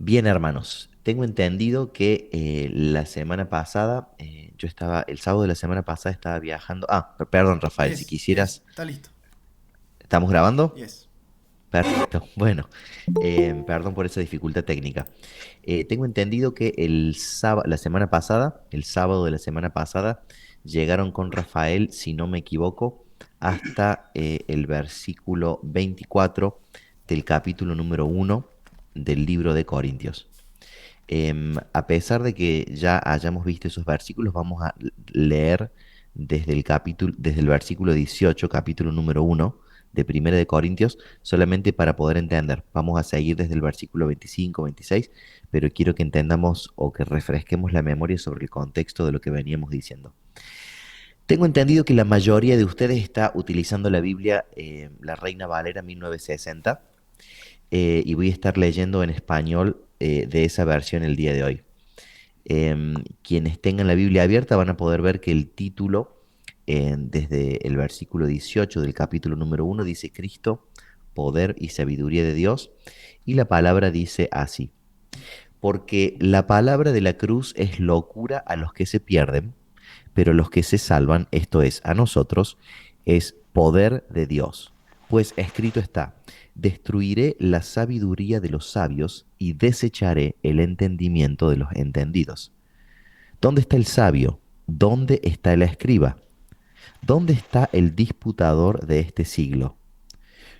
Bien, hermanos, tengo entendido que la semana pasada, el sábado de la semana pasada estaba viajando. Perdón, Rafael, si Yes, yes, quisieras, está listo. ¿estamos grabando? Yes. Perfecto. Bueno, perdón por esa dificultad técnica. Tengo entendido que la semana pasada, el sábado de la semana pasada, llegaron con Rafael, si no me equivoco, hasta el versículo 24 del capítulo número 1 del libro de Corintios. A pesar de que ya hayamos visto esos versículos, vamos a leer desde el versículo 18, capítulo número 1 de Primera de Corintios, solamente para poder entender. Vamos a seguir desde el versículo 25, 26, pero quiero que entendamos o que refresquemos la memoria sobre el contexto de lo que veníamos diciendo. Tengo entendido que la mayoría de ustedes está utilizando la Biblia, la Reina Valera 1960, y voy a estar leyendo en español de esa versión el día de hoy. Quienes tengan la Biblia abierta van a poder ver que el título, desde el versículo 18 del capítulo número 1, dice Cristo, poder y sabiduría de Dios, y la palabra dice así, porque la palabra de la cruz es locura a los que se pierden, pero los que se salvan, esto es, a nosotros, es poder de Dios. Pues escrito está, destruiré la sabiduría de los sabios y desecharé el entendimiento de los entendidos. ¿Dónde está el sabio? ¿Dónde está el escriba? ¿Dónde está el disputador de este siglo?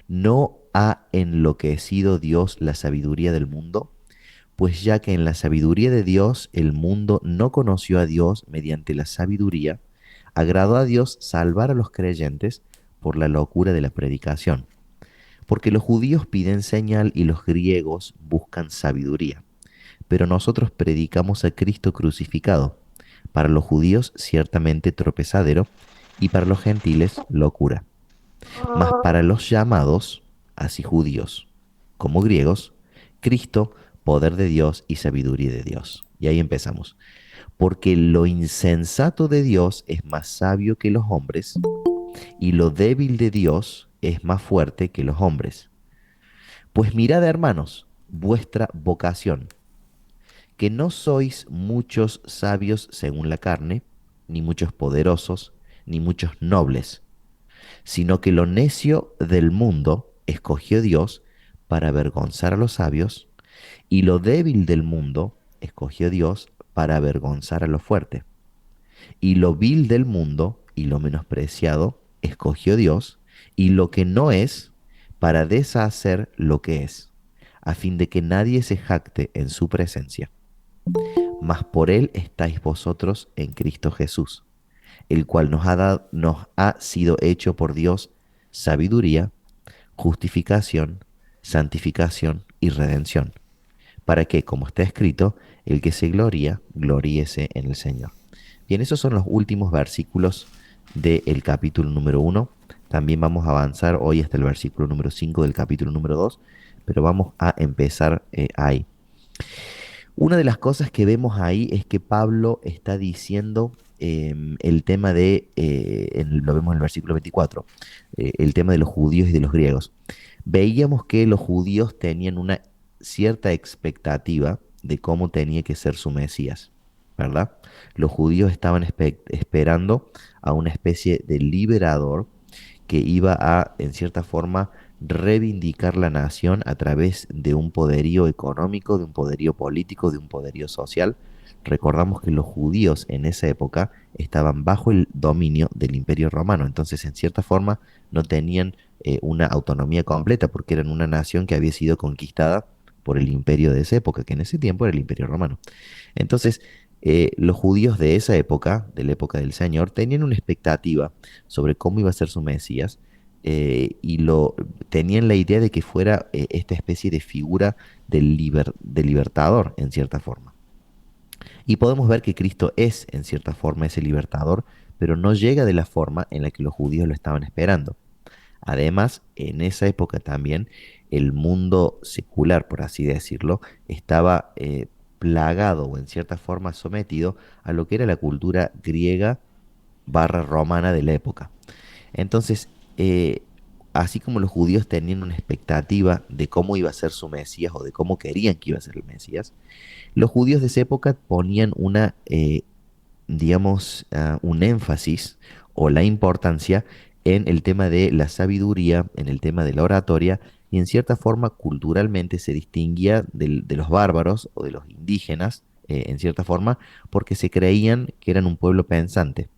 ¿No ha enloquecido Dios la sabiduría del mundo? Pues ya que en la sabiduría de Dios el mundo no conoció a Dios mediante la sabiduría, agradó a Dios salvar a los creyentes por la locura de la predicación. Porque los judíos piden señal y los griegos buscan sabiduría. Pero nosotros predicamos a Cristo crucificado, para los judíos ciertamente tropezadero, y para los gentiles locura. Mas para los llamados, así judíos como griegos, Cristo, poder de Dios y sabiduría de Dios. Y ahí empezamos. Porque lo insensato de Dios es más sabio que los hombres, y lo débil de Dios es más fuerte que los hombres. Pues mirad, hermanos, vuestra vocación, que no sois muchos sabios según la carne, ni muchos poderosos, ni muchos nobles, sino que lo necio del mundo escogió Dios para avergonzar a los sabios, y lo débil del mundo escogió Dios para avergonzar a lo fuerte, y lo vil del mundo y lo menospreciado escogió Dios, y lo que no es para deshacer lo que es, a fin de que nadie se jacte en su presencia. Mas por él estáis vosotros en Cristo Jesús, el cual nos ha sido hecho por Dios sabiduría, justificación, santificación y redención, para que, como está escrito, el que se gloría, gloríese en el Señor. Bien, esos son los últimos versículos del capítulo número 1. También vamos a avanzar hoy hasta el versículo número 5 del capítulo número 2, pero vamos a empezar ahí. Una de las cosas que vemos ahí es que Pablo está diciendo el tema lo vemos en el versículo 24, el tema de los judíos y de los griegos. Veíamos que los judíos tenían una cierta expectativa de cómo tenía que ser su Mesías, ¿verdad? Los judíos estaban esperando a una especie de liberador que iba a, en cierta forma, reivindicar la nación a través de un poderío económico, de un poderío político, de un poderío social. Recordamos que los judíos en esa época estaban bajo el dominio del Imperio Romano, entonces en cierta forma no tenían una autonomía completa porque eran una nación que había sido conquistada por el imperio de esa época, que en ese tiempo era el Imperio Romano. Entonces, los judíos de esa época, de la época del Señor, tenían una expectativa sobre cómo iba a ser su Mesías, tenían la idea de que fuera esta especie de figura de libertador, en cierta forma. Y podemos ver que Cristo es, en cierta forma, ese libertador, pero no llega de la forma en la que los judíos lo estaban esperando. Además, en esa época también el mundo secular, por así decirlo, estaba plagado o en cierta forma sometido a lo que era la cultura griega barra romana de la época. Entonces, así como los judíos tenían una expectativa de cómo iba a ser su Mesías o de cómo querían que iba a ser el Mesías, los judíos de esa época ponían digamos, un énfasis o la importancia en el tema de la sabiduría, en el tema de la oratoria, y en cierta forma culturalmente se distinguía de los bárbaros o de los indígenas, en cierta forma, porque se creían que eran un pueblo pensante.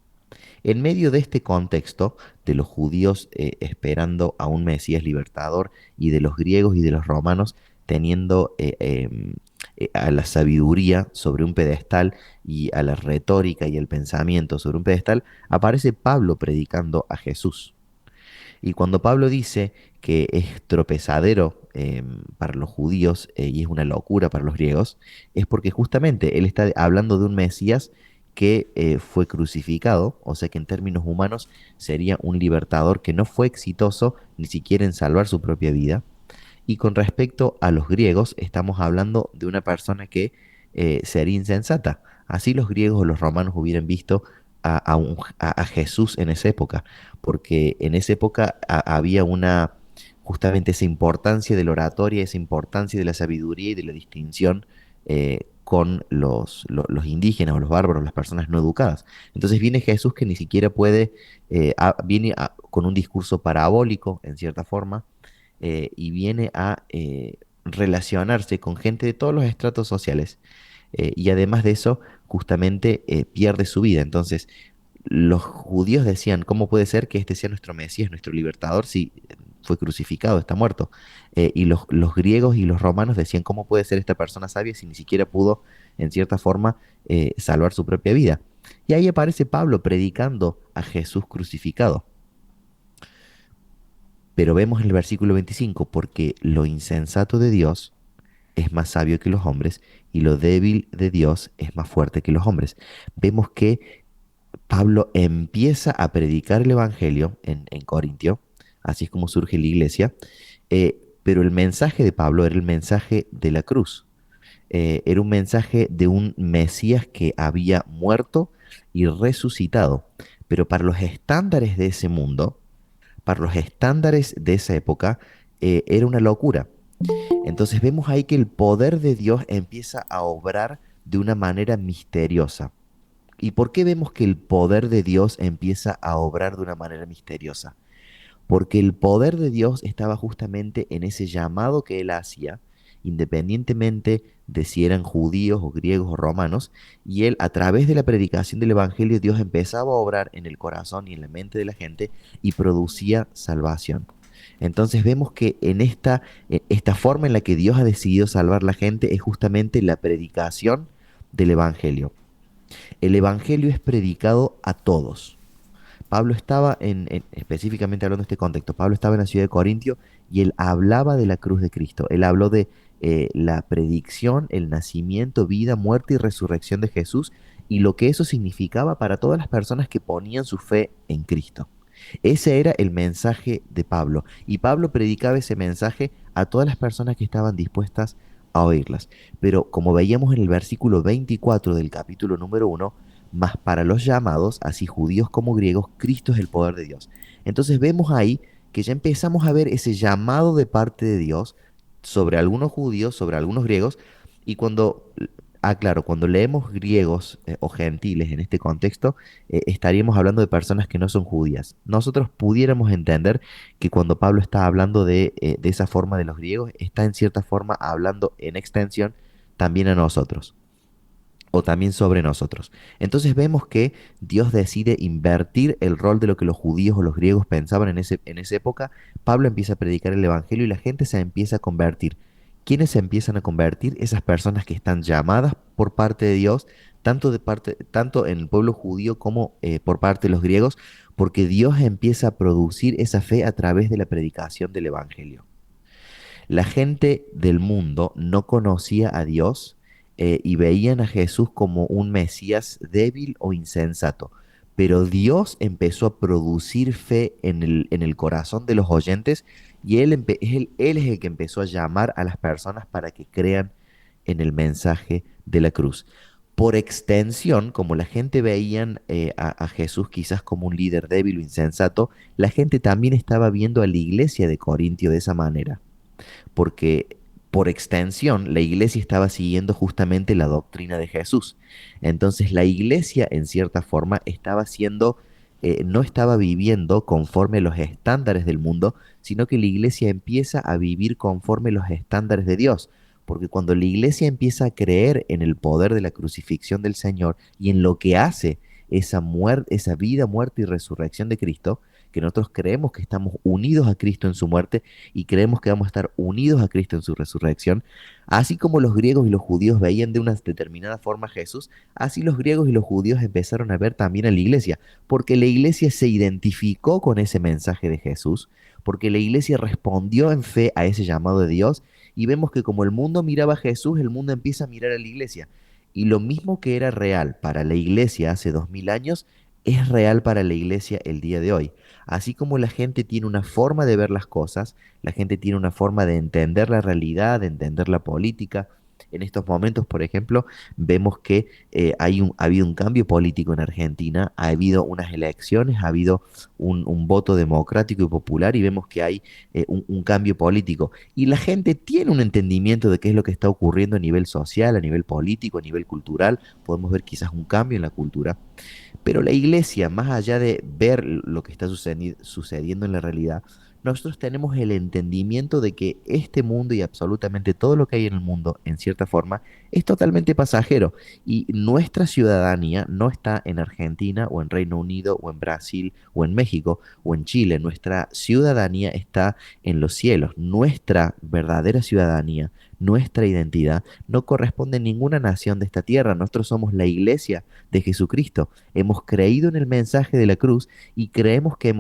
En medio de este contexto de los judíos esperando a un Mesías libertador y de los griegos y de los romanos teniendo a la sabiduría sobre un pedestal y a la retórica y el pensamiento sobre un pedestal, aparece Pablo predicando a Jesús. Y cuando Pablo dice que es tropezadero para los judíos y es una locura para los griegos, es porque justamente él está hablando de un Mesías que fue crucificado, o sea que en términos humanos sería un libertador que no fue exitoso ni siquiera en salvar su propia vida. Y con respecto a los griegos, estamos hablando de una persona que sería insensata. Así los griegos o los romanos hubieran visto a Jesús en esa época, porque en esa época había justamente esa importancia de la oratoria, esa importancia de la sabiduría y de la distinción con los indígenas o los bárbaros, las personas no educadas. Entonces viene Jesús que ni siquiera puede, con un discurso parabólico, en cierta forma, y viene a relacionarse con gente de todos los estratos sociales. Y además de eso, justamente pierde su vida. Entonces, los judíos decían, ¿cómo puede ser que este sea nuestro Mesías, nuestro libertador, si fue crucificado, está muerto? Y los griegos y los romanos decían, ¿cómo puede ser esta persona sabia si ni siquiera pudo, en cierta forma, salvar su propia vida? Y ahí aparece Pablo predicando a Jesús crucificado. Pero vemos en el versículo 25, porque lo insensato de Dios es más sabio que los hombres y lo débil de Dios es más fuerte que los hombres. Vemos que Pablo empieza a predicar el Evangelio en Corintio, así es como surge la iglesia, pero el mensaje de Pablo era el mensaje de la cruz. Era un mensaje de un Mesías que había muerto y resucitado, pero para los estándares de ese mundo, para los estándares de esa época, era una locura. Entonces vemos ahí que el poder de Dios empieza a obrar de una manera misteriosa. ¿Y por qué vemos que el poder de Dios empieza a obrar de una manera misteriosa? Porque el poder de Dios estaba justamente en ese llamado que él hacía, independientemente de si eran judíos o griegos o romanos, y él a través de la predicación del Evangelio, Dios empezaba a obrar en el corazón y en la mente de la gente y producía salvación. Entonces vemos que en esta forma en la que Dios ha decidido salvar la gente es justamente la predicación del Evangelio. El Evangelio es predicado a todos. Pablo estaba específicamente hablando de este contexto, Pablo estaba en la ciudad de Corintio y él hablaba de la cruz de Cristo. Él habló de la predicción, el nacimiento, vida, muerte y resurrección de Jesús y lo que eso significaba para todas las personas que ponían su fe en Cristo. Ese era el mensaje de Pablo y Pablo predicaba ese mensaje a todas las personas que estaban dispuestas a oírlas. Pero como veíamos en el versículo 24 del capítulo número 1, mas para los llamados, así judíos como griegos, Cristo es el poder de Dios. Entonces vemos ahí que ya empezamos a ver ese llamado de parte de Dios sobre algunos judíos, sobre algunos griegos, y claro, cuando leemos griegos o gentiles en este contexto, estaríamos hablando de personas que no son judías. Nosotros pudiéramos entender que cuando Pablo está hablando de esa forma de los griegos, está en cierta forma hablando en extensión también a nosotros o también sobre nosotros. Entonces vemos que Dios decide invertir el rol de lo que los judíos o los griegos pensaban en esa época. Pablo empieza a predicar el Evangelio y la gente se empieza a convertir. ¿Quiénes se empiezan a convertir? Esas personas que están llamadas por parte de Dios, tanto en el pueblo judío como por parte de los griegos, porque Dios empieza a producir esa fe a través de la predicación del Evangelio. La gente del mundo no conocía a Dios y veían a Jesús como un Mesías débil o insensato. Pero Dios empezó a producir fe en el corazón de los oyentes y él es el que empezó a llamar a las personas para que crean en el mensaje de la cruz. Por extensión, como la gente veían a Jesús quizás como un líder débil o insensato, la gente también estaba viendo a la iglesia de Corintio de esa manera, porque por extensión la iglesia estaba siguiendo justamente la doctrina de Jesús. Entonces la iglesia en cierta forma estaba siendo, no estaba viviendo conforme los estándares del mundo, sino que la iglesia empieza a vivir conforme los estándares de Dios. Porque cuando la iglesia empieza a creer en el poder de la crucifixión del Señor y en lo que hace esa muerte, esa vida, muerte y resurrección de Cristo, que nosotros creemos que estamos unidos a Cristo en su muerte y creemos que vamos a estar unidos a Cristo en su resurrección, así como los griegos y los judíos veían de una determinada forma a Jesús, así los griegos y los judíos empezaron a ver también a la iglesia, porque la iglesia se identificó con ese mensaje de Jesús, porque la iglesia respondió en fe a ese llamado de Dios, y vemos que como el mundo miraba a Jesús, el mundo empieza a mirar a la iglesia. Y lo mismo que era real para la iglesia hace 2000 años, es real para la iglesia el día de hoy. Así como la gente tiene una forma de ver las cosas, la gente tiene una forma de entender la realidad, de entender la política. En estos momentos, por ejemplo, vemos que ha habido un cambio político en Argentina, ha habido unas elecciones, ha habido un voto democrático y popular y vemos que hay un cambio político. Y la gente tiene un entendimiento de qué es lo que está ocurriendo a nivel social, a nivel político, a nivel cultural. Podemos ver quizás un cambio en la cultura. Pero la iglesia, más allá de ver lo que está sucediendo en la realidad, nosotros tenemos el entendimiento de que este mundo y absolutamente todo lo que hay en el mundo, en cierta forma, es totalmente pasajero. Y nuestra ciudadanía no está en Argentina o en Reino Unido o en Brasil o en México o en Chile. Nuestra ciudadanía está en los cielos. Nuestra verdadera ciudadanía, nuestra identidad, no corresponde a ninguna nación de esta tierra. Nosotros somos la iglesia de Jesucristo. Hemos creído en el mensaje de la cruz y creemos que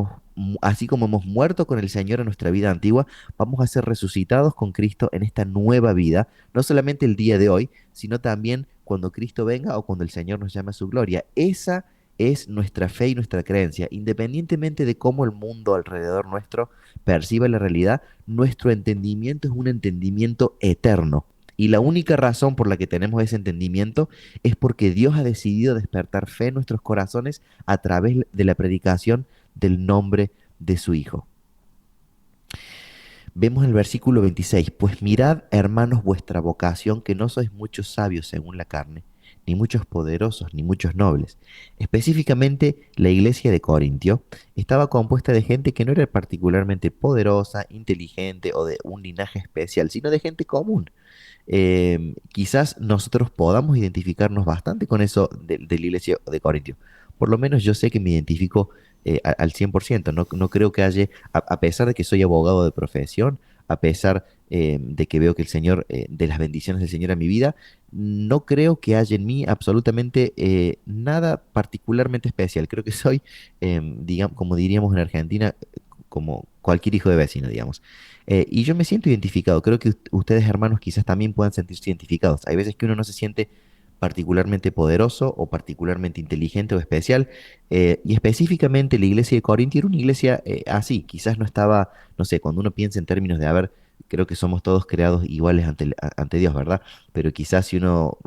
así como hemos muerto con el Señor en nuestra vida antigua, vamos a ser resucitados con Cristo en esta nueva vida, no solamente el día de hoy, sino también cuando Cristo venga o cuando el Señor nos llame a su gloria. Esa es nuestra fe y nuestra creencia. Independientemente de cómo el mundo alrededor nuestro perciba la realidad, nuestro entendimiento es un entendimiento eterno. Y la única razón por la que tenemos ese entendimiento es porque Dios ha decidido despertar fe en nuestros corazones a través de la predicación del nombre de su Hijo. Vemos el versículo 26, pues mirad, hermanos, vuestra vocación, que no sois muchos sabios según la carne, ni muchos poderosos, ni muchos nobles. Específicamente, la iglesia de Corintio estaba compuesta de gente que no era particularmente poderosa, inteligente o de un linaje especial, sino de gente común. Quizás nosotros podamos identificarnos bastante con eso de la iglesia de Corintio. Por lo menos yo sé que me identifico al 100%. No, no creo que haya, a pesar de que soy abogado de profesión, a pesar de que veo que el Señor, de las bendiciones del Señor a mi vida, no creo que haya en mí absolutamente nada particularmente especial. Creo que soy, digamos, como diríamos en Argentina, como cualquier hijo de vecino, digamos. Y yo me siento identificado. Creo que ustedes, hermanos, quizás también puedan sentirse identificados. Hay veces que uno no se siente particularmente poderoso o particularmente inteligente o especial. Y específicamente la iglesia de Corinto era una iglesia así. Quizás no estaba, no sé, cuando uno piensa en términos de, a ver, creo que somos todos creados iguales ante Dios, ¿verdad? Pero quizás si uno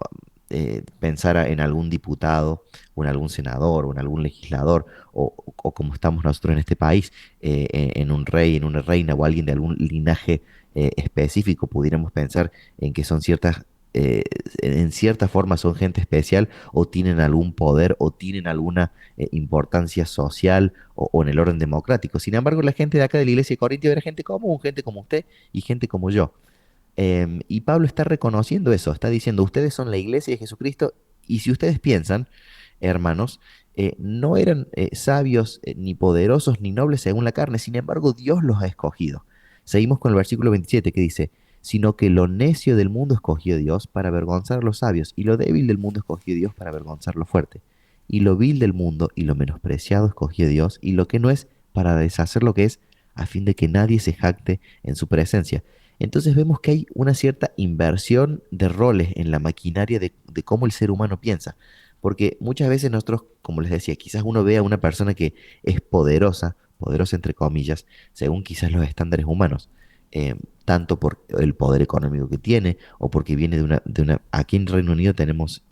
pensara en algún diputado o en algún senador o en algún legislador o como estamos nosotros en este país, en un rey, en una reina o alguien de algún linaje específico, pudiéramos pensar en que son ciertas, en cierta forma son gente especial o tienen algún poder o tienen alguna importancia social o en el orden democrático. Sin embargo, la gente de acá de la iglesia de Corintio era gente común, gente como usted y gente como yo. Y Pablo está reconociendo eso, está diciendo, ustedes son la iglesia de Jesucristo y si ustedes piensan, hermanos, no eran sabios ni poderosos ni nobles según la carne, sin embargo Dios los ha escogido. Seguimos con el versículo 27 que dice, sino que lo necio del mundo escogió Dios para avergonzar a los sabios, y lo débil del mundo escogió Dios para avergonzar lo fuerte. Y lo vil del mundo y lo menospreciado escogió Dios, y lo que no es para deshacer lo que es, a fin de que nadie se jacte en su presencia. Entonces vemos que hay una cierta inversión de roles en la maquinaria de cómo el ser humano piensa. Porque muchas veces nosotros, como les decía, quizás uno ve a una persona que es poderosa, poderosa entre comillas, según quizás los estándares humanos. eh, tanto por el poder económico que tiene o porque viene aquí en Reino Unido tenemos,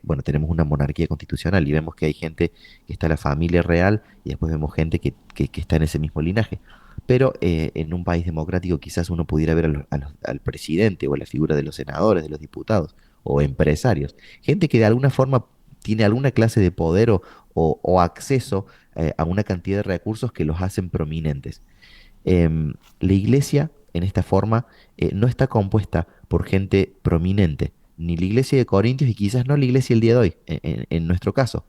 bueno, tenemos una monarquía constitucional y vemos que hay gente que está en la familia real y después vemos gente que está en ese mismo linaje. Pero en un país democrático quizás uno pudiera ver al presidente o a la figura de los senadores, de los diputados o empresarios. Gente que de alguna forma tiene alguna clase de poder o acceso a una cantidad de recursos que los hacen prominentes. La iglesia, en esta forma, no está compuesta por gente prominente, ni la iglesia de Corintios y quizás no la iglesia el día de hoy, en nuestro caso,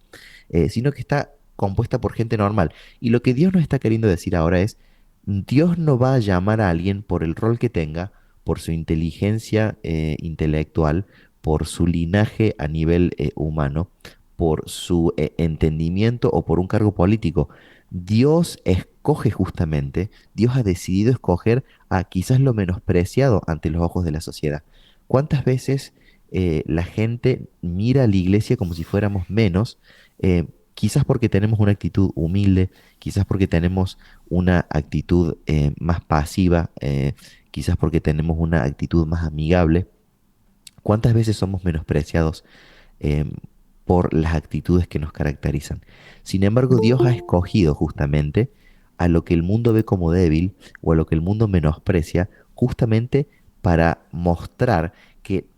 sino que está compuesta por gente normal. Y lo que Dios nos está queriendo decir ahora es, Dios no va a llamar a alguien por el rol que tenga, por su inteligencia intelectual, por su linaje a nivel humano, por su entendimiento o por un cargo político. Dios escoge justamente, Dios ha decidido escoger a quizás lo menospreciado ante los ojos de la sociedad. ¿Cuántas veces la gente mira a la iglesia como si fuéramos menos? Quizás porque tenemos una actitud humilde, quizás porque tenemos una actitud más pasiva, quizás porque tenemos una actitud más amigable. ¿Cuántas veces somos menospreciados em, por las actitudes que nos caracterizan? Sin embargo, Dios ha escogido justamente a lo que el mundo ve como débil o a lo que el mundo menosprecia, justamente para mostrar que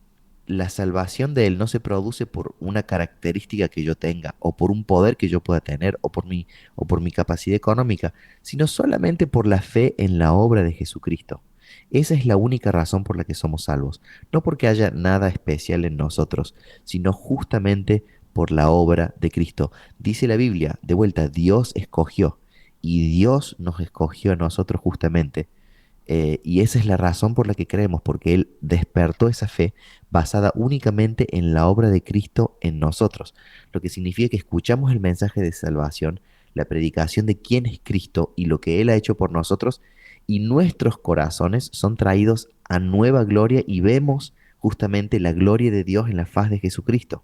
la salvación de Él no se produce por una característica que yo tenga, o por un poder que yo pueda tener, o por mi capacidad económica, sino solamente por la fe en la obra de Jesucristo. Esa es la única razón por la que somos salvos, no porque haya nada especial en nosotros, sino justamente por la obra de Cristo. Dice la Biblia, de vuelta, Dios escogió, y Dios nos escogió a nosotros justamente y esa es la razón por la que creemos, porque Él despertó esa fe basada únicamente en la obra de Cristo en nosotros, lo que significa que escuchamos el mensaje de salvación, la predicación de quién es Cristo y lo que Él ha hecho por nosotros, y nuestros corazones son traídos a nueva gloria y vemos justamente la gloria de Dios en la faz de Jesucristo.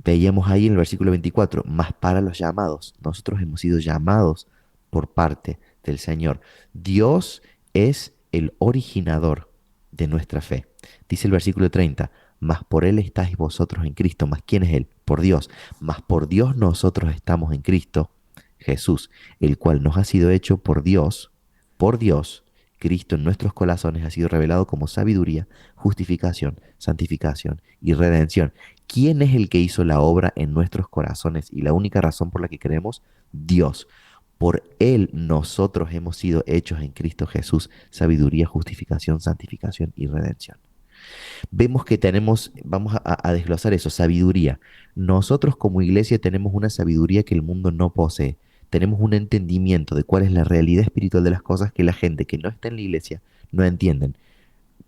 Veíamos ahí en el versículo 24, más para los llamados. Nosotros hemos sido llamados por parte del Señor. Dios es el originador de nuestra fe. Dice el versículo 30, más por Él estáis vosotros en Cristo. ¿Más quién es Él? Por Dios. Más por Dios nosotros estamos en Cristo Jesús, el cual nos ha sido hecho por Dios, Cristo en nuestros corazones ha sido revelado como sabiduría, justificación, santificación y redención. ¿Quién es el que hizo la obra en nuestros corazones? Y la única razón por la que creemos, Dios. Por Él nosotros hemos sido hechos en Cristo Jesús, sabiduría, justificación, santificación y redención. Vemos que tenemos, vamos a desglosar eso, sabiduría. Nosotros como iglesia tenemos una sabiduría que el mundo no posee. Tenemos un entendimiento de cuál es la realidad espiritual de las cosas que la gente que no está en la iglesia no entienden.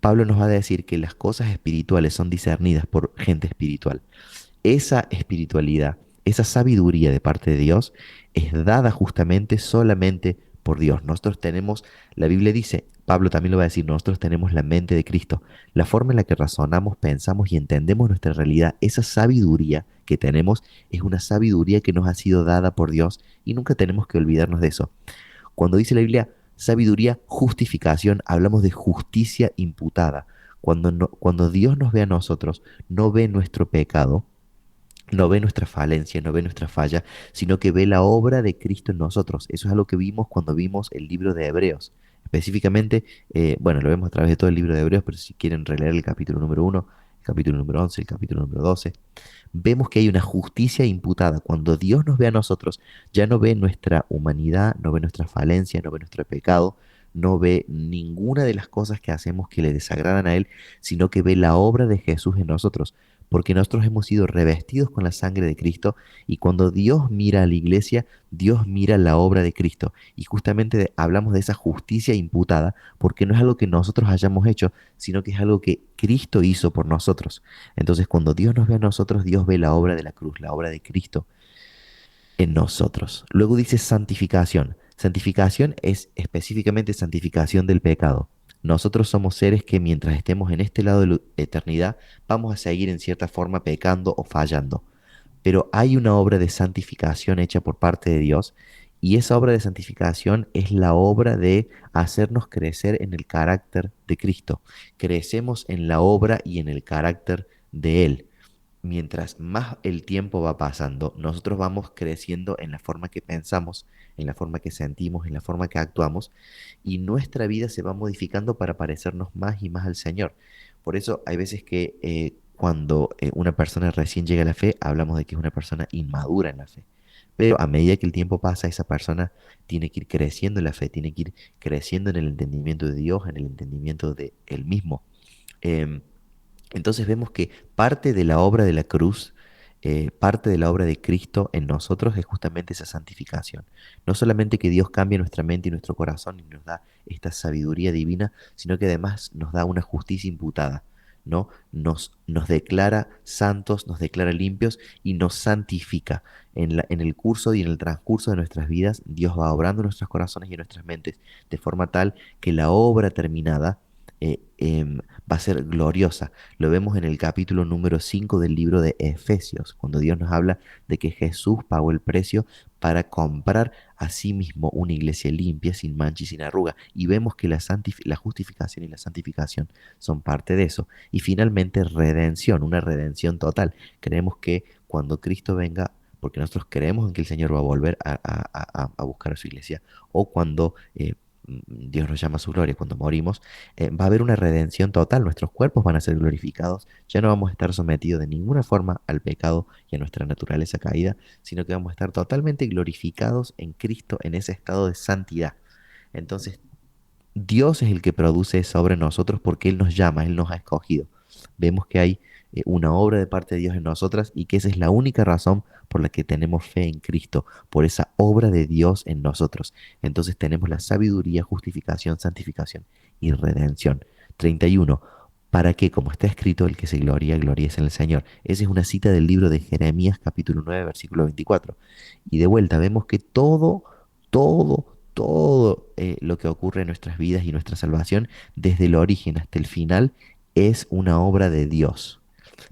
Pablo nos va a decir que las cosas espirituales son discernidas por gente espiritual. Esa espiritualidad, esa sabiduría de parte de Dios es dada justamente solamente por Dios. Nosotros tenemos, la Biblia dice, Pablo también lo va a decir, nosotros tenemos la mente de Cristo, la forma en la que razonamos, pensamos y entendemos nuestra realidad, esa sabiduría que tenemos es una sabiduría que nos ha sido dada por Dios y nunca tenemos que olvidarnos de eso. Cuando dice la Biblia sabiduría, justificación, hablamos de justicia imputada. Cuando Dios nos ve a nosotros, no ve nuestro pecado, no ve nuestra falencia, no ve nuestra falla, sino que ve la obra de Cristo en nosotros. Eso es algo que vimos cuando vimos el libro de Hebreos. Específicamente, bueno, lo vemos a través de todo el libro de Hebreos, pero si quieren releer el capítulo número 1, el capítulo número 11, el capítulo número 12, vemos que hay una justicia imputada. Cuando Dios nos ve a nosotros, ya no ve nuestra humanidad, no ve nuestra falencia, no ve nuestro pecado, no ve ninguna de las cosas que hacemos que le desagradan a Él, sino que ve la obra de Jesús en nosotros, porque nosotros hemos sido revestidos con la sangre de Cristo y cuando Dios mira a la iglesia, Dios mira la obra de Cristo. Y justamente hablamos de esa justicia imputada porque no es algo que nosotros hayamos hecho, sino que es algo que Cristo hizo por nosotros. Entonces, cuando Dios nos ve a nosotros, Dios ve la obra de la cruz, la obra de Cristo en nosotros. Luego dice santificación. Santificación es específicamente santificación del pecado. Nosotros somos seres que mientras estemos en este lado de la eternidad, vamos a seguir en cierta forma pecando o fallando. Pero hay una obra de santificación hecha por parte de Dios Y esa obra de santificación es la obra de hacernos crecer en el carácter de Cristo. Crecemos en la obra y en el carácter de Él. Mientras más el tiempo va pasando, nosotros vamos creciendo en la forma que pensamos, en la forma que sentimos, en la forma que actuamos, y nuestra vida se va modificando para parecernos más y más al Señor. Por eso hay veces que cuando una persona recién llega a la fe, hablamos de que es una persona inmadura en la fe. Pero a medida que el tiempo pasa, esa persona tiene que ir creciendo en la fe, tiene que ir creciendo en el entendimiento de Dios, en el entendimiento de Él mismo. Em, entonces vemos que parte de la obra de la cruz, parte de la obra de Cristo en nosotros es justamente esa santificación. No solamente que Dios cambie nuestra mente y nuestro corazón y nos da esta sabiduría divina, sino que además nos da una justicia imputada, ¿no? Nos declara santos, nos declara limpios y nos santifica. En el curso y en el transcurso de nuestras vidas, Dios va obrando en nuestros corazones y en nuestras mentes de forma tal que la obra terminada va a ser gloriosa. Lo vemos en el capítulo número 5 del libro de Efesios, cuando Dios nos habla de que Jesús pagó el precio para comprar a sí mismo una iglesia limpia, sin mancha y sin arruga. Y vemos que la justificación y la santificación son parte de eso. Y finalmente redención, una redención total. Creemos que cuando Cristo venga, porque nosotros creemos en que el Señor va a volver a buscar a su iglesia, o cuando Dios nos llama a su gloria, cuando morimos, va a haber una redención total, nuestros cuerpos van a ser glorificados, ya no vamos a estar sometidos de ninguna forma al pecado y a nuestra naturaleza caída, sino que vamos a estar totalmente glorificados en Cristo en ese estado de santidad. Entonces, Dios es el que produce esa obra en nosotros porque Él nos llama, Él nos ha escogido. Vemos que hay una obra de parte de Dios en nosotras y que esa es la única razón por la que tenemos fe en Cristo, por esa obra de Dios en nosotros. Entonces tenemos la sabiduría, justificación, santificación y redención. 31. Para que, como está escrito, el que se gloría, gloríese en el Señor. Esa es una cita del libro de Jeremías, capítulo 9, versículo 24. Y de vuelta vemos que todo lo que ocurre en nuestras vidas y nuestra salvación, desde el origen hasta el final, es una obra de Dios,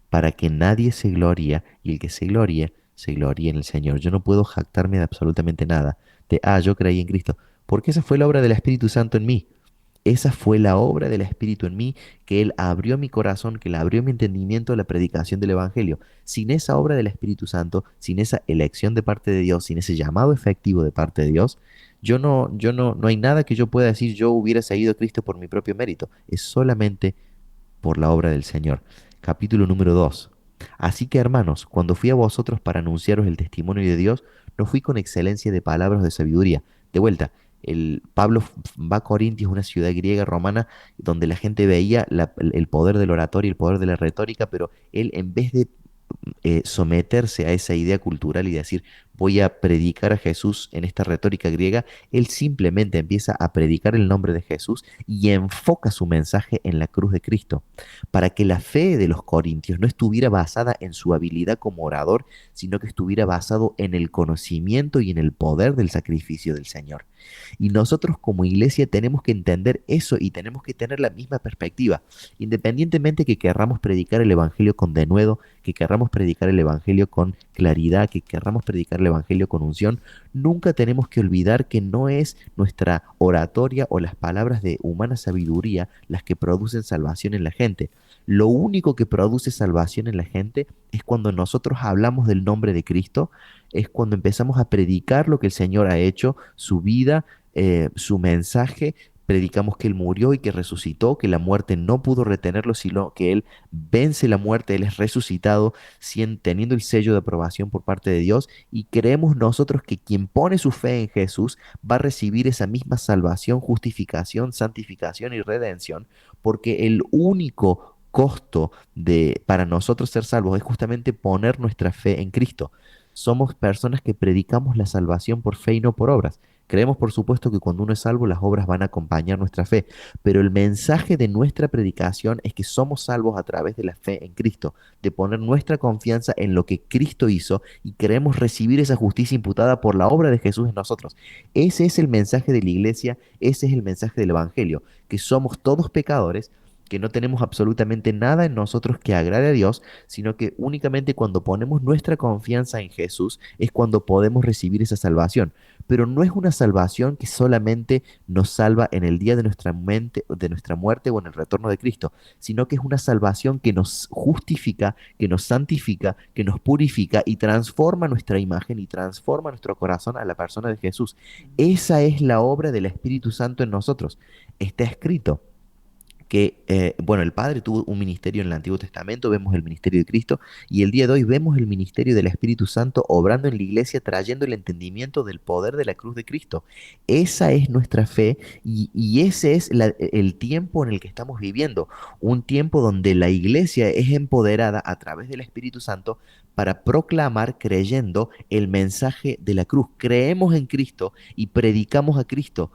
para que nadie se gloria y el que se gloríe en el Señor. Yo no puedo jactarme de absolutamente nada, yo creí en Cristo, porque esa fue la obra del Espíritu Santo en mí. Esa fue la obra del Espíritu en mí, que Él abrió mi corazón, que Él abrió mi entendimiento a la predicación del Evangelio. Sin esa obra del Espíritu Santo, sin esa elección de parte de Dios, sin ese llamado efectivo de parte de Dios, no hay nada que yo pueda decir yo hubiera seguido a Cristo por mi propio mérito. Es solamente por la obra del Señor. Capítulo número 2. Así que, hermanos, cuando fui a vosotros para anunciaros el testimonio de Dios, no fui con excelencia de palabras de sabiduría. De vuelta, Pablo va a Corintios, una ciudad griega romana, donde la gente veía el poder del oratorio y el poder de la retórica, pero él, en vez de someterse a esa idea cultural y decir, voy a predicar a Jesús en esta retórica griega, él simplemente empieza a predicar el nombre de Jesús y enfoca su mensaje en la cruz de Cristo, para que la fe de los corintios no estuviera basada en su habilidad como orador, sino que estuviera basado en el conocimiento y en el poder del sacrificio del Señor. Y nosotros como iglesia tenemos que entender eso y tenemos que tener la misma perspectiva, independientemente que querramos predicar el Evangelio con denuedo, que querramos predicar el Evangelio con claridad, que querramos predicar el Evangelio con unción, nunca tenemos que olvidar que no es nuestra oratoria o las palabras de humana sabiduría las que producen salvación en la gente. Lo único que produce salvación en la gente es cuando nosotros hablamos del nombre de Cristo, es cuando empezamos a predicar lo que el Señor ha hecho, su vida, su mensaje. Predicamos que Él murió y que resucitó, que la muerte no pudo retenerlo, sino que Él vence la muerte, Él es resucitado, teniendo el sello de aprobación por parte de Dios, y creemos nosotros que quien pone su fe en Jesús va a recibir esa misma salvación, justificación, santificación y redención, porque el único costo para nosotros ser salvos es justamente poner nuestra fe en Cristo. Somos personas que predicamos la salvación por fe y no por obras. Creemos, por supuesto, que cuando uno es salvo, las obras van a acompañar nuestra fe, pero el mensaje de nuestra predicación es que somos salvos a través de la fe en Cristo, de poner nuestra confianza en lo que Cristo hizo y queremos recibir esa justicia imputada por la obra de Jesús en nosotros. Ese es el mensaje de la iglesia, ese es el mensaje del Evangelio, que somos todos pecadores, que no tenemos absolutamente nada en nosotros que agrade a Dios, sino que únicamente cuando ponemos nuestra confianza en Jesús es cuando podemos recibir esa salvación. Pero no es una salvación que solamente nos salva en el día de nuestra mente, de nuestra muerte o en el retorno de Cristo, sino que es una salvación que nos justifica, que nos santifica, que nos purifica y transforma nuestra imagen y transforma nuestro corazón a la persona de Jesús. Esa es la obra del Espíritu Santo en nosotros. Está escrito que, bueno, el Padre tuvo un ministerio en el Antiguo Testamento, vemos el ministerio de Cristo, y el día de hoy vemos el ministerio del Espíritu Santo obrando en la iglesia, trayendo el entendimiento del poder de la cruz de Cristo. Esa es nuestra fe y ese es el tiempo en el que estamos viviendo, un tiempo donde la iglesia es empoderada a través del Espíritu Santo para proclamar creyendo el mensaje de la cruz. Creemos en Cristo y predicamos a Cristo.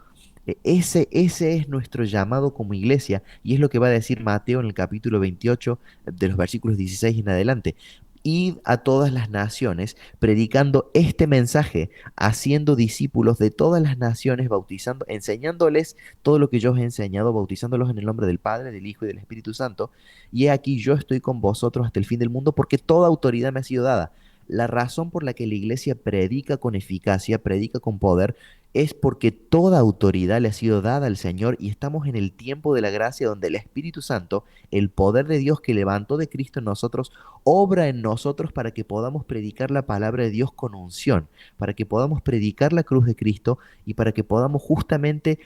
Ese es nuestro llamado como iglesia y es lo que va a decir Mateo en el capítulo 28 de los versículos 16 en adelante. Id a todas las naciones predicando este mensaje, haciendo discípulos de todas las naciones, bautizando, enseñándoles todo lo que yo os he enseñado, bautizándolos en el nombre del Padre, del Hijo y del Espíritu Santo. Y he aquí yo estoy con vosotros hasta el fin del mundo porque toda autoridad me ha sido dada. La razón por la que la iglesia predica con eficacia, predica con poder, es porque toda autoridad le ha sido dada al Señor y estamos en el tiempo de la gracia donde el Espíritu Santo, el poder de Dios que levantó de Cristo en nosotros, obra en nosotros para que podamos predicar la palabra de Dios con unción, para que podamos predicar la cruz de Cristo y para que podamos justamente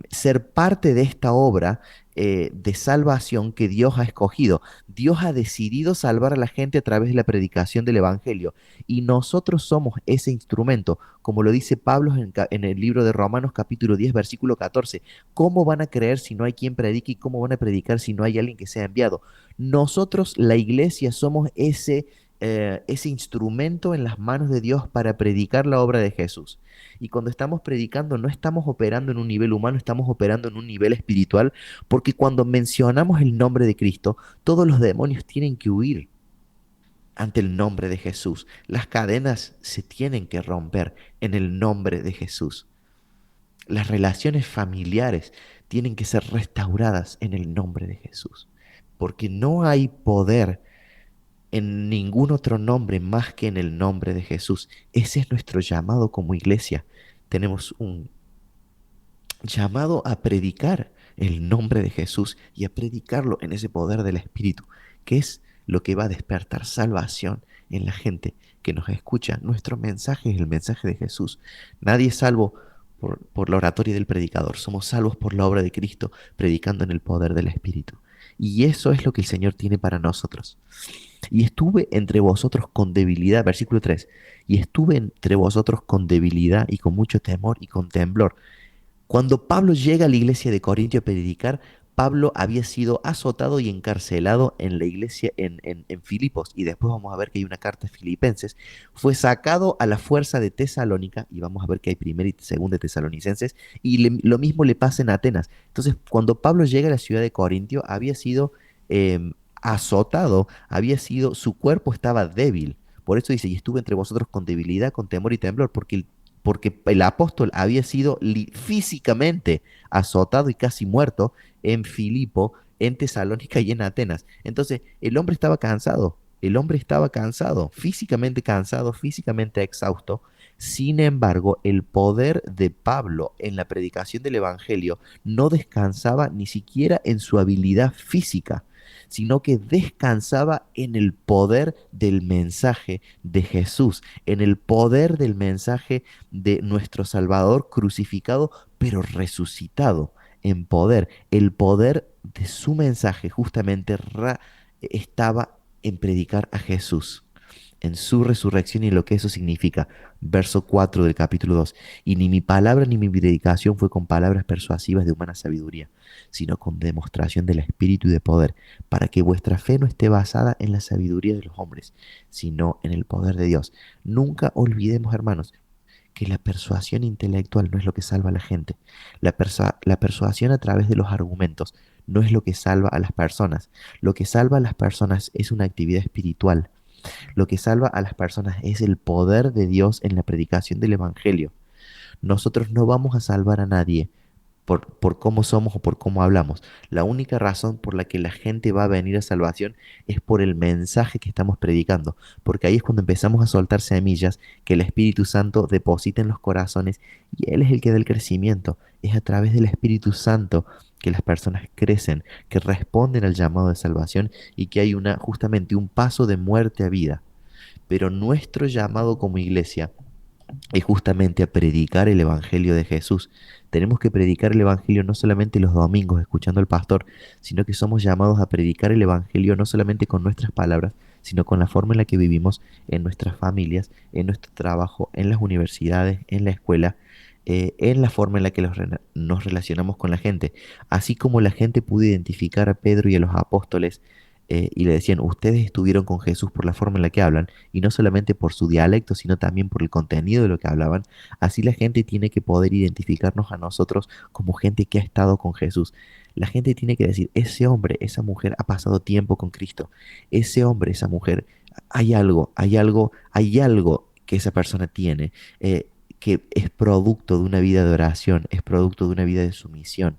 ser parte de esta obra de salvación que Dios ha escogido. Dios ha decidido salvar a la gente a través de la predicación del Evangelio y nosotros somos ese instrumento, como lo dice Pablo en el libro de Romanos capítulo 10 versículo 14. ¿Cómo van a creer si no hay quien predique y cómo van a predicar si no hay alguien que sea enviado? Nosotros, la iglesia, somos ese instrumento en las manos de Dios para predicar la obra de Jesús. Y cuando estamos predicando, no estamos operando en un nivel humano, estamos operando en un nivel espiritual, porque cuando mencionamos el nombre de Cristo, todos los demonios tienen que huir ante el nombre de Jesús. Las cadenas se tienen que romper en el nombre de Jesús. Las relaciones familiares tienen que ser restauradas en el nombre de Jesús, porque no hay poder en ningún otro nombre más que en el nombre de Jesús. Ese es nuestro llamado como iglesia. Tenemos un llamado a predicar el nombre de Jesús y a predicarlo en ese poder del Espíritu, que es lo que va a despertar salvación en la gente que nos escucha. Nuestro mensaje es el mensaje de Jesús. Nadie es salvo por la oratoria del predicador. Somos salvos por la obra de Cristo, predicando en el poder del Espíritu. Y eso es lo que el Señor tiene para nosotros. Y estuve entre vosotros con debilidad, versículo 3, y estuve entre vosotros con debilidad y con mucho temor y con temblor. Cuando Pablo llega a la iglesia de Corintio a predicar, Pablo había sido azotado y encarcelado en la iglesia en Filipos, y después vamos a ver que hay una carta a Filipenses, fue sacado a la fuerza de Tesalónica, y vamos a ver que hay primera y segunda de Tesalonicenses, y lo mismo le pasa en Atenas. Entonces, cuando Pablo llega a la ciudad de Corintio, había sido azotado, su cuerpo estaba débil. Por eso dice, y estuve entre vosotros con debilidad, con temor y temblor, porque el apóstol había sido físicamente azotado y casi muerto en Filipo, en Tesalónica y en Atenas. Entonces, el hombre estaba cansado, físicamente exhausto. Sin embargo, el poder de Pablo en la predicación del Evangelio no descansaba ni siquiera en su habilidad física, sino que descansaba en el poder del mensaje de Jesús, en el poder del mensaje de nuestro Salvador crucificado, pero resucitado en poder. El poder de su mensaje justamente estaba en predicar a Jesús, en su resurrección y lo que eso significa. Verso 4 del capítulo 2. Y ni mi palabra ni mi predicación fue con palabras persuasivas de humana sabiduría, sino con demostración del Espíritu y de poder, para que vuestra fe no esté basada en la sabiduría de los hombres, sino en el poder de Dios. Nunca olvidemos, hermanos, que la persuasión intelectual no es lo que salva a la gente. La persuasión a través de los argumentos no es lo que salva a las personas. Lo que salva a las personas es una actividad espiritual. Lo que salva a las personas es el poder de Dios en la predicación del Evangelio. Nosotros no vamos a salvar a nadie por cómo somos o por cómo hablamos. La única razón por la que la gente va a venir a salvación es por el mensaje que estamos predicando, porque ahí es cuando empezamos a soltar semillas que el Espíritu Santo deposita en los corazones y Él es el que da el crecimiento. Es a través del Espíritu Santo que las personas crecen, que responden al llamado de salvación y que hay justamente un paso de muerte a vida. Pero nuestro llamado como iglesia es justamente a predicar el Evangelio de Jesús. Tenemos que predicar el Evangelio no solamente los domingos escuchando al pastor, sino que somos llamados a predicar el Evangelio no solamente con nuestras palabras, sino con la forma en la que vivimos en nuestras familias, en nuestro trabajo, en las universidades, en la escuela, en la forma en la que nos relacionamos con la gente. Así como la gente pudo identificar a Pedro y a los apóstoles y le decían, ustedes estuvieron con Jesús por la forma en la que hablan, y no solamente por su dialecto, sino también por el contenido de lo que hablaban, así la gente tiene que poder identificarnos a nosotros como gente que ha estado con Jesús. La gente tiene que decir, ese hombre, esa mujer ha pasado tiempo con Cristo. Ese hombre, esa mujer, hay algo que esa persona tiene, que es producto de una vida de oración, es producto de una vida de sumisión,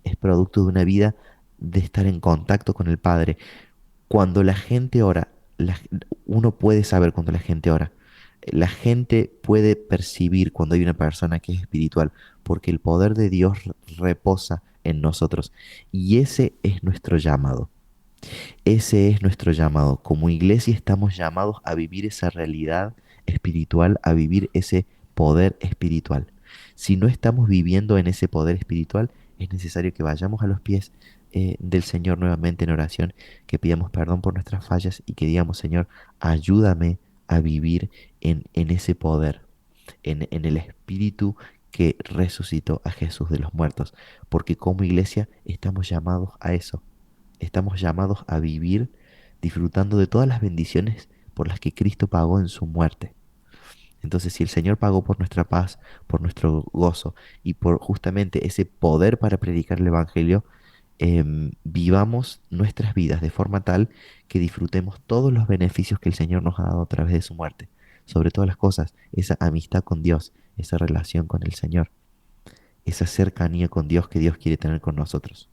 es producto de una vida de estar en contacto con el Padre. Cuando la gente ora, uno puede saber cuando la gente ora. La gente puede percibir cuando hay una persona que es espiritual, porque el poder de Dios reposa en nosotros. Y ese es nuestro llamado. Ese es nuestro llamado. Como iglesia estamos llamados a vivir esa realidad espiritual, a vivir ese poder espiritual. Si no estamos viviendo en ese poder espiritual, es necesario que vayamos a los pies del Señor nuevamente en oración, que pidamos perdón por nuestras fallas y que digamos, Señor, ayúdame a vivir en ese poder, en el espíritu que resucitó a Jesús de los muertos, porque como iglesia estamos llamados a eso. Estamos llamados a vivir disfrutando de todas las bendiciones por las que Cristo pagó en su muerte. Entonces, si el Señor pagó por nuestra paz, por nuestro gozo y por justamente ese poder para predicar el Evangelio, vivamos nuestras vidas de forma tal que disfrutemos todos los beneficios que el Señor nos ha dado a través de su muerte. Sobre todas las cosas, esa amistad con Dios, esa relación con el Señor, esa cercanía con Dios que Dios quiere tener con nosotros.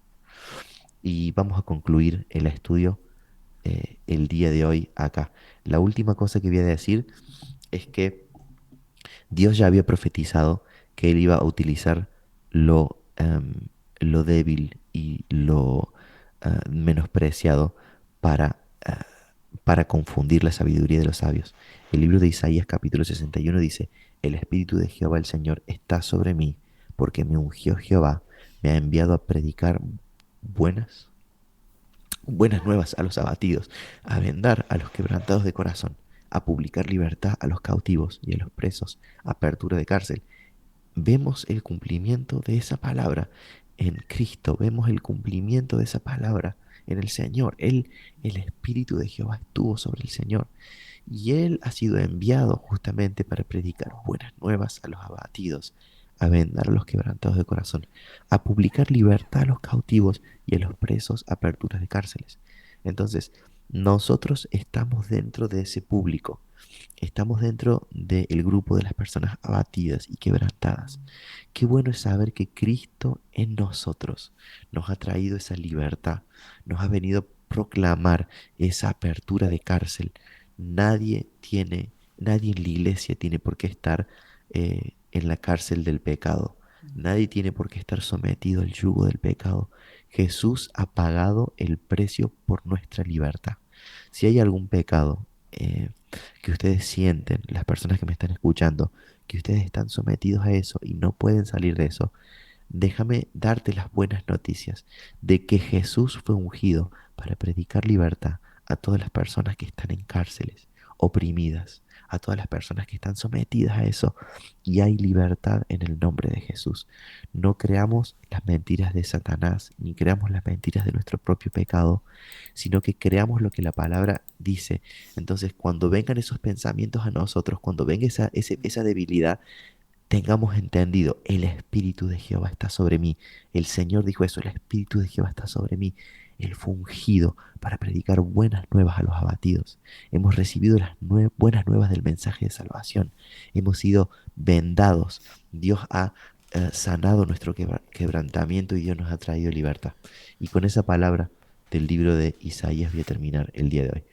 Y vamos a concluir el estudio el día de hoy acá. La última cosa que voy a decir es que Dios ya había profetizado que Él iba a utilizar lo débil y lo menospreciado para, para confundir la sabiduría de los sabios. El libro de Isaías capítulo 61 dice, el Espíritu de Jehová el Señor está sobre mí, porque me ungió Jehová, me ha enviado a predicar buenas buenas nuevas a los abatidos, a vendar a los quebrantados de corazón, a publicar libertad a los cautivos y a los presos, apertura de cárcel. Vemos el cumplimiento de esa palabra en Cristo, vemos el cumplimiento de esa palabra en el Señor. El Espíritu de Jehová estuvo sobre el Señor y Él ha sido enviado justamente para predicar buenas nuevas a los abatidos, a vendar a los quebrantados de corazón, a publicar libertad a los cautivos y a los presos, aperturas de cárceles. Entonces, nosotros estamos dentro de ese público, estamos dentro del grupo de las personas abatidas y quebrantadas. Qué bueno es saber que Cristo en nosotros nos ha traído esa libertad, nos ha venido a proclamar esa apertura de cárcel. Nadie en la iglesia tiene por qué estar en la cárcel del pecado. Nadie tiene por qué estar sometido al yugo del pecado. Jesús ha pagado el precio por nuestra libertad. Si hay algún pecado que ustedes sienten, las personas que me están escuchando, que ustedes están sometidos a eso y no pueden salir de eso, déjame darte las buenas noticias de que Jesús fue ungido para predicar libertad a todas las personas que están en cárceles, oprimidas, a todas las personas que están sometidas a eso. Y hay libertad en el nombre de Jesús. No creamos las mentiras de Satanás, ni creamos las mentiras de nuestro propio pecado, sino que creamos lo que la palabra dice. Entonces, cuando vengan esos pensamientos a nosotros, cuando venga esa debilidad, tengamos entendido, el Espíritu de Jehová está sobre mí. El Señor dijo eso, el Espíritu de Jehová está sobre mí. Él fue ungido para predicar buenas nuevas a los abatidos. Hemos recibido las buenas nuevas del mensaje de salvación. Hemos sido vendados. Dios ha sanado nuestro quebrantamiento y Dios nos ha traído libertad. Y con esa palabra del libro de Isaías voy a terminar el día de hoy.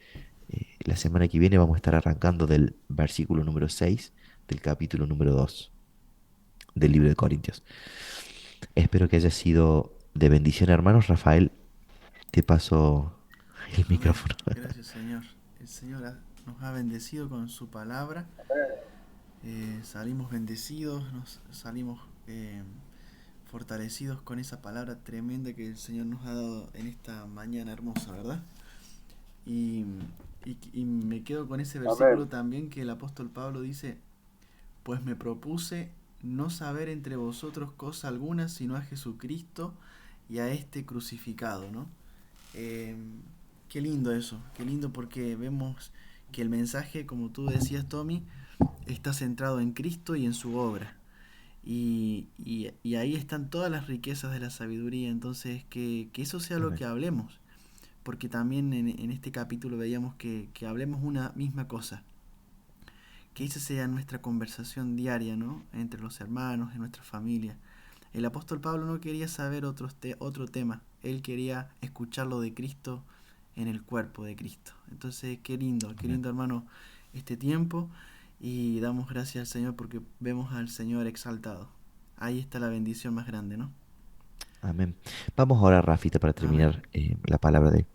La semana que viene vamos a estar arrancando del versículo número 6 del capítulo número 2 del libro de Corintios. Espero que haya sido de bendición, hermanos. Rafael, te paso el Amén. micrófono. Gracias, Señor. El Señor nos ha bendecido con su palabra. Salimos bendecidos, nos salimos fortalecidos con esa palabra tremenda que el Señor nos ha dado en esta mañana hermosa, ¿verdad? Y, y me quedo con ese versículo también que el apóstol Pablo dice: pues me propuse no saber entre vosotros cosa alguna sino a Jesucristo y a este crucificado, ¿no? Eh, Qué lindo eso, qué lindo, porque vemos que el mensaje, como tú decías, Tommy, está centrado en Cristo y en su obra. Y ahí están todas las riquezas de la sabiduría. Entonces, que eso sea lo que Amén. hablemos, porque también en este capítulo veíamos que hablemos una misma cosa, que esa sea nuestra conversación diaria, ¿no? Entre los hermanos, en nuestra familia. El apóstol Pablo no quería saber otro tema, él quería escuchar lo de Cristo en el cuerpo de Cristo. Entonces, qué Amén. lindo, hermano, este tiempo, y damos gracias al Señor porque vemos al Señor exaltado. Ahí está la bendición más grande, ¿no? Amén. Vamos ahora, Rafita, para Amén. terminar la palabra de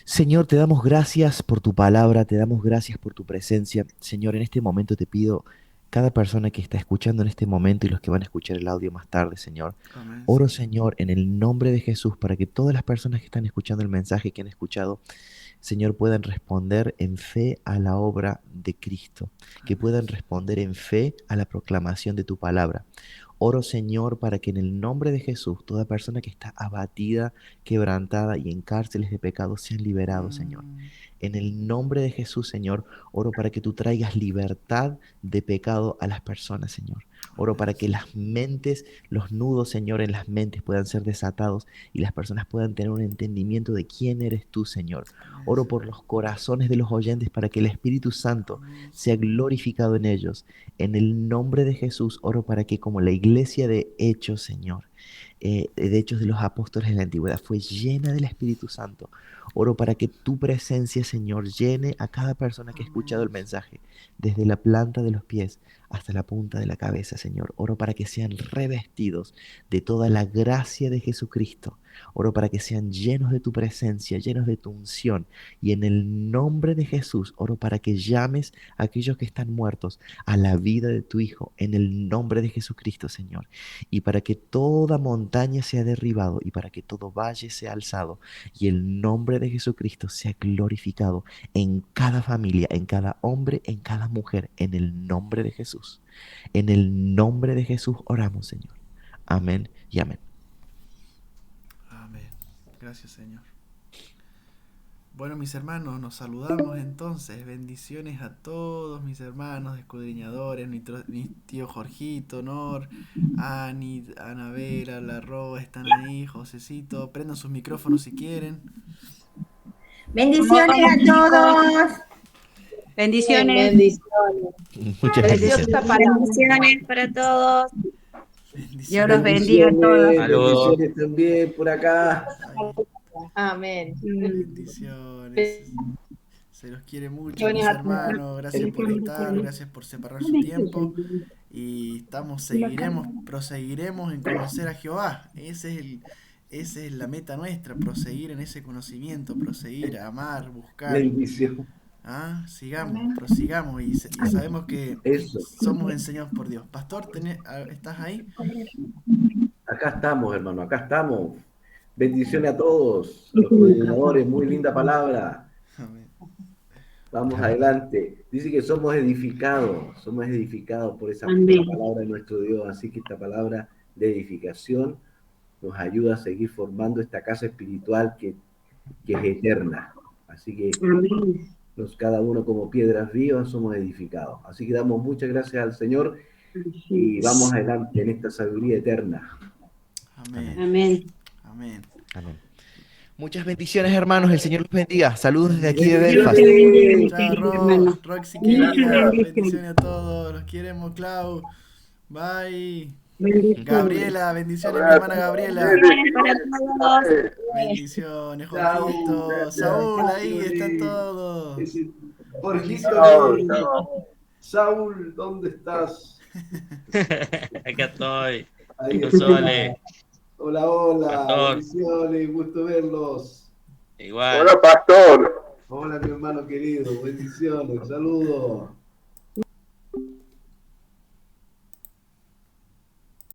Señor, te damos gracias por tu palabra, te damos gracias por tu presencia. Señor, en este momento te pido, cada persona que está escuchando en este momento y los que van a escuchar el audio más tarde, Señor, Amén, oro, Señor. Señor, en el nombre de Jesús, para que todas las personas que están escuchando el mensaje que han escuchado, Señor, puedan responder en fe a la obra de Cristo, que Amén, puedan Señor. responder en fe a la proclamación de tu palabra. Oro, Señor, para que en el nombre de Jesús toda persona que está abatida, quebrantada y en cárceles de pecado sean liberados, Señor. Mm, En el nombre de Jesús, Señor, oro para que tú traigas libertad de pecado a las personas, Señor. Oro amén, para que Señor. las mentes, los nudos, Señor, en las mentes puedan ser desatados y las personas puedan tener un entendimiento de quién eres tú, Señor. Amén, Oro por Señor. los corazones de los oyentes para que el Espíritu Santo Amén, sea Señor. glorificado en ellos. En el nombre de Jesús, oro para que como la iglesia de Hechos, Señor, de Hechos de los Apóstoles en la antigüedad, fue llena del Espíritu Santo. Oro para que tu presencia, Señor, llene a cada persona que ha escuchado el Amén, Señor. mensaje, desde la planta de los pies hasta la punta de la cabeza, Señor. Oro para que sean revestidos de toda la gracia de Jesucristo. Oro para que sean llenos de tu presencia, llenos de tu unción. Y en el nombre de Jesús, oro para que llames a aquellos que están muertos a la vida de tu Hijo, en el nombre de Jesucristo, Señor. Y para que toda montaña sea derribado y para que todo valle sea alzado y el nombre de Jesucristo sea glorificado en cada familia, en cada hombre, en cada mujer, en el nombre de Jesús. En el nombre de Jesús oramos, Señor. Amén y amén. Amén. Gracias, Señor. Bueno, mis hermanos, nos saludamos entonces. Bendiciones a todos mis hermanos escudriñadores, mi tío Jorgito, Nor, Ani, Anabela, La Roa, están ahí, Josecito. Prendan sus micrófonos si quieren. Bendiciones a todos. Bendiciones. Bendiciones. Muchas Preciosa bendiciones. palabra. Bendiciones para todos. Dios los Bendiciones. bendiga a todos. Bendiciones, bendiciones también por acá. Ahí, Amén. bendiciones. Se los quiere mucho, mis Bendiciones a todos. hermanos. Gracias por estar, gracias por separar su tiempo. Y proseguiremos en conocer a Jehová. Esa es la meta nuestra, proseguir en ese conocimiento, proseguir, amar, buscar. Bendición. ¿Ah? Sigamos, prosigamos y sabemos que Eso. somos enseñados por Dios. Pastor, ¿estás ahí? Acá estamos, hermano, acá estamos. Bendiciones a todos, a los coordinadores, muy linda palabra. Amén. Vamos Amén. adelante. Dice que somos edificados por esa palabra de nuestro Dios. Así que esta palabra de edificación nos ayuda a seguir formando esta casa espiritual que es eterna. Así que cada uno como piedras vivas somos edificados. Así que damos muchas gracias al Señor y vamos adelante en esta sabiduría eterna. Amén. Amén. Amén. Amén. Muchas bendiciones, hermanos. El Señor los bendiga. Saludos desde aquí de Bendiciones. Belfast. Chao, Roxy querida. Bendiciones a todos. Los queremos, Clau. Bye. Gabriela, bendiciones, mi hermana Gabriela. Bendiciones para todos. Bendiciones, Jorgito. Saúl, ahí están todos. Jorgito, Saúl, ¿dónde estás? Acá estoy. Ahí Chicos, Sole. Hola, hola, Pastor. bendiciones, gusto verlos. Igual. Hola, pastor. Hola, mi hermano querido, bendiciones, saludos.